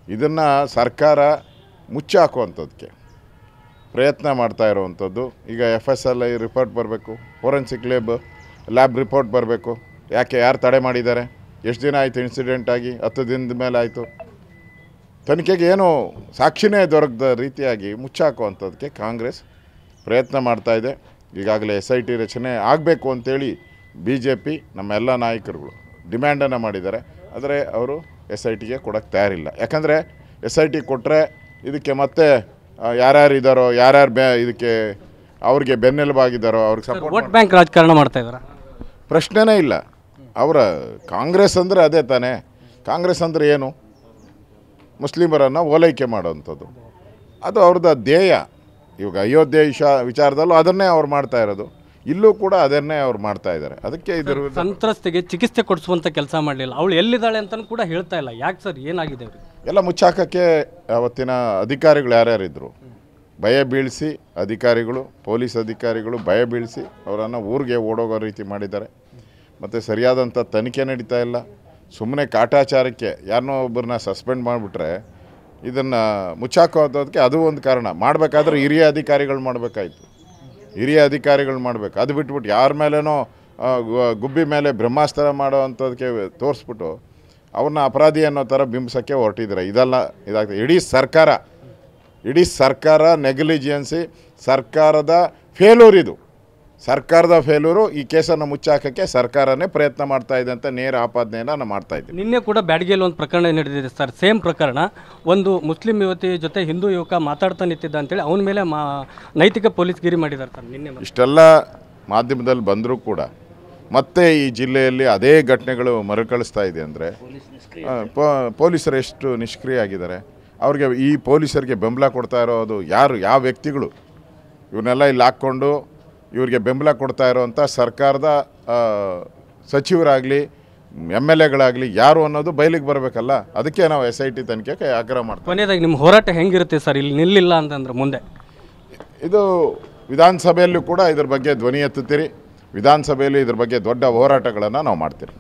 ಇದನ್ನು ಸರ್ಕಾರ ಮುಚ್ಚಾಕುವಂಥದ್ದಕ್ಕೆ ಪ್ರಯತ್ನ ಮಾಡ್ತಾ ಇರುವಂಥದ್ದು. ಈಗ FSLI ರಿಪೋರ್ಟ್ ಬರಬೇಕು, ಫೋರೆನ್ಸಿಕ್ ಲ್ಯಾಬ್ ರಿಪೋರ್ಟ್ ಬರಬೇಕು. ಯಾಕೆ, ಯಾರು ತಡೆ ಮಾಡಿದ್ದಾರೆ, ಎಷ್ಟು ದಿನ ಆಯಿತು ಇನ್ಸಿಡೆಂಟ್ ಆಗಿ, 10 ದಿನದ ಮೇಲೆ ಆಯಿತು. ತನಿಖೆಗೆ ಏನು ಸಾಕ್ಷಿನೇ ದೊರಕದ ರೀತಿಯಾಗಿ ಮುಚ್ಚಾಕುವಂಥದ್ದಕ್ಕೆ ಕಾಂಗ್ರೆಸ್ ಪ್ರಯತ್ನ ಮಾಡ್ತಾಯಿದೆ. ಈಗಾಗಲೇ SIT ರಚನೆ ಆಗಬೇಕು ಅಂತೇಳಿ BJP ನಮ್ಮೆಲ್ಲ ನಾಯಕರುಗಳು ಡಿಮ್ಯಾಂಡನ್ನು ಮಾಡಿದ್ದಾರೆ. ಆದರೆ ಅವರು SITಗೆ ಕೊಡೋಕ್ಕೆ ತಯಾರಿಲ್ಲ. ಯಾಕಂದರೆ SIT ಕೊಟ್ಟರೆ ಇದಕ್ಕೆ ಮತ್ತೆ ಯಾರ್ಯಾರು ಇದ್ದಾರೋ, ಇದಕ್ಕೆ ಅವ್ರಿಗೆ ಬೆನ್ನೆಲುಬಾಗಿದ್ದಾರೋ ಅವ್ರಿಗೆ ಸಪೋರ್ಟ್ ವೋಟ್ ಬ್ಯಾಂಕ್ ರಾಜಕಾರಣ ಮಾಡ್ತಾ ಇದ್ದಾರೆ. ಪ್ರಶ್ನೆನೇ ಇಲ್ಲ. ಅವರ ಕಾಂಗ್ರೆಸ್ ಅಂದರೆ ಅದೇ ತಾನೇ. ಕಾಂಗ್ರೆಸ್ ಅಂದರೆ ಏನು, ಮುಸ್ಲಿಮರನ್ನು ಓಲೈಕೆ ಮಾಡೋವಂಥದ್ದು, ಅದು ಅವ್ರದ್ದು ಧ್ಯೇಯ. ಇವಾಗ ಅಯೋಧ್ಯೆ ವಿಚಾರದಲ್ಲೂ ಅದನ್ನೇ ಅವ್ರು ಮಾಡ್ತಾ ಇರೋದು, ಇಲ್ಲೂ ಕೂಡ ಅದನ್ನೇ ಅವ್ರು ಮಾಡ್ತಾ ಇದ್ದಾರೆ. ಅದಕ್ಕೆ ಇದ್ರ ಸಂತ್ರಸ್ತೆಗೆ ಚಿಕಿತ್ಸೆ ಕೊಡಿಸುವಂಥ ಕೆಲಸ ಮಾಡಲಿಲ್ಲ, ಅವಳು ಎಲ್ಲಿದ್ದಾಳೆ ಅಂತಲೂ ಕೂಡ ಹೇಳ್ತಾ ಇಲ್ಲ. ಯಾಕೆ ಸರ್, ಏನಾಗಿದೆ ಅವ್ರಿಗೆ? ಎಲ್ಲ ಮುಚ್ಚಾಕಕ್ಕೆ ಅವತ್ತಿನ ಅಧಿಕಾರಿಗಳು ಯಾರ್ಯಾರಿದ್ದರು ಭಯ ಬೀಳಿಸಿ, ಅಧಿಕಾರಿಗಳು, ಪೊಲೀಸ್ ಅಧಿಕಾರಿಗಳು ಭಯ ಬೀಳಿಸಿ ಅವರನ್ನು ಊರಿಗೆ ಓಡೋಗೋ ರೀತಿ ಮಾಡಿದ್ದಾರೆ. ಮತ್ತು ಸರಿಯಾದಂಥ ತನಿಖೆ ನಡೀತಾ ಇಲ್ಲ. ಸುಮ್ಮನೆ ಕಾಟಾಚಾರಕ್ಕೆ ಯಾರನ್ನೋ ಒಬ್ಬರನ್ನ ಸಸ್ಪೆಂಡ್ ಮಾಡಿಬಿಟ್ರೆ ಇದನ್ನು ಮುಚ್ಚಾಕೋದಕ್ಕೆ ಅದು ಒಂದು ಕಾರಣ. ಮಾಡಬೇಕಾದ್ರೆ ಹಿರಿಯ ಅಧಿಕಾರಿಗಳು ಮಾಡಬೇಕಾಯ್ತು, ಹಿರಿಯ ಅಧಿಕಾರಿಗಳು ಮಾಡಬೇಕು. ಅದು ಬಿಟ್ಬಿಟ್ಟು ಯಾರ ಮೇಲೇನೋ ಗುಬ್ಬಿ ಮೇಲೆ ಬ್ರಹ್ಮಾಸ್ತ್ರ ಮಾಡೋವಂಥದಕ್ಕೆ ತೋರಿಸ್ಬಿಟ್ಟು ಅವ್ರನ್ನ ಅಪರಾಧಿ ಅನ್ನೋ ಥರ ಬಿಂಬಿಸೋಕ್ಕೆ ಹೊರಟಿದ್ದಾರೆ. ಇದೆಲ್ಲ ಇದಾಗ್ತದೆ. ಇಡೀ ಸರ್ಕಾರ ನೆಗ್ಲಿಜಿಯನ್ಸಿ, ಸರ್ಕಾರದ ಫೇಲ್ಯೂರ್. ಇದು ಸರ್ಕಾರದ ಫೇಲ್ಯೂರು. ಈ ಕೇಸನ್ನು ಮುಚ್ಚಾಕೋಕ್ಕೆ ಸರ್ಕಾರನೇ ಪ್ರಯತ್ನ ಮಾಡ್ತಾ ಇದೆ ಅಂತ ನೇರ ಆಪಾದನೆಯನ್ನು ನಾನು ಮಾಡ್ತಾ ಇದ್ದೀನಿ. ನಿನ್ನೆ ಕೂಡ ಬ್ಯಾಡಗಿಯಲ್ಲಿ ಒಂದು ಪ್ರಕರಣ ನಡೆದಿದೆ ಸರ್, ಸೇಮ್ ಪ್ರಕರಣ. ಒಂದು ಮುಸ್ಲಿಂ ಯುವತಿ ಜೊತೆ ಹಿಂದೂ ಯುವಕ ಮಾತಾಡ್ತಾ ನಿಂತಿದ್ದ ಅಂತೇಳಿ ಅವನ ಮೇಲೆ ನೈತಿಕ ಪೊಲೀಸ್ಗಿರಿ ಮಾಡಿದ್ದಾರೆ ಸರ್ ನಿನ್ನೆ. ಇಷ್ಟೆಲ್ಲ ಮಾಧ್ಯಮದಲ್ಲಿ ಬಂದರೂ ಕೂಡ ಮತ್ತೆ ಈ ಜಿಲ್ಲೆಯಲ್ಲಿ ಅದೇ ಘಟನೆಗಳು ಮರುಕಳಿಸ್ತಾ ಇದೆ ಅಂದರೆ ಪೊಲೀಸರು ಎಷ್ಟು ನಿಷ್ಕ್ರಿಯ ಆಗಿದ್ದಾರೆ. ಅವ್ರಿಗೆ, ಈ ಪೊಲೀಸರಿಗೆ ಬೆಂಬಲ ಕೊಡ್ತಾ ಇರೋದು ಯಾರು, ಯಾವ ವ್ಯಕ್ತಿಗಳು, ಇವನ್ನೆಲ್ಲ ಇಲ್ಲಿ ಹಾಕ್ಕೊಂಡು ಇವ್ರಿಗೆ ಬೆಂಬಲ ಕೊಡ್ತಾ ಇರೋವಂಥ ಸರ್ಕಾರದ ಸಚಿವರಾಗಲಿ MLAಗಳಾಗಲಿ ಯಾರು ಅನ್ನೋದು ಬಯಲಿಗೆ ಬರಬೇಕಲ್ಲ. ಅದಕ್ಕೆ ನಾವು SIT ತನಿಖೆಗೆ ಆಗ್ರಹ ಮಾಡ್ತೀವಿ. ಕೊನೆಯದಾಗಿ ನಿಮ್ಮ ಹೋರಾಟ ಹೆಂಗಿರುತ್ತೆ ಸರ್, ಇಲ್ಲಿ ನಿಲ್ಲಿಲ್ಲ ಅಂತಂದ್ರೆ ಮುಂದೆ? ಇದು ವಿಧಾನಸಭೆಯಲ್ಲೂ ಕೂಡ ಇದ್ರ ಬಗ್ಗೆ ಧ್ವನಿ ಎತ್ತುತ್ತೀರಿ. ವಿಧಾನಸಭೆಯಲ್ಲಿ ಇದ್ರ ಬಗ್ಗೆ ದೊಡ್ಡ ಹೋರಾಟಗಳನ್ನು ನಾವು ಮಾಡ್ತೀರಿ.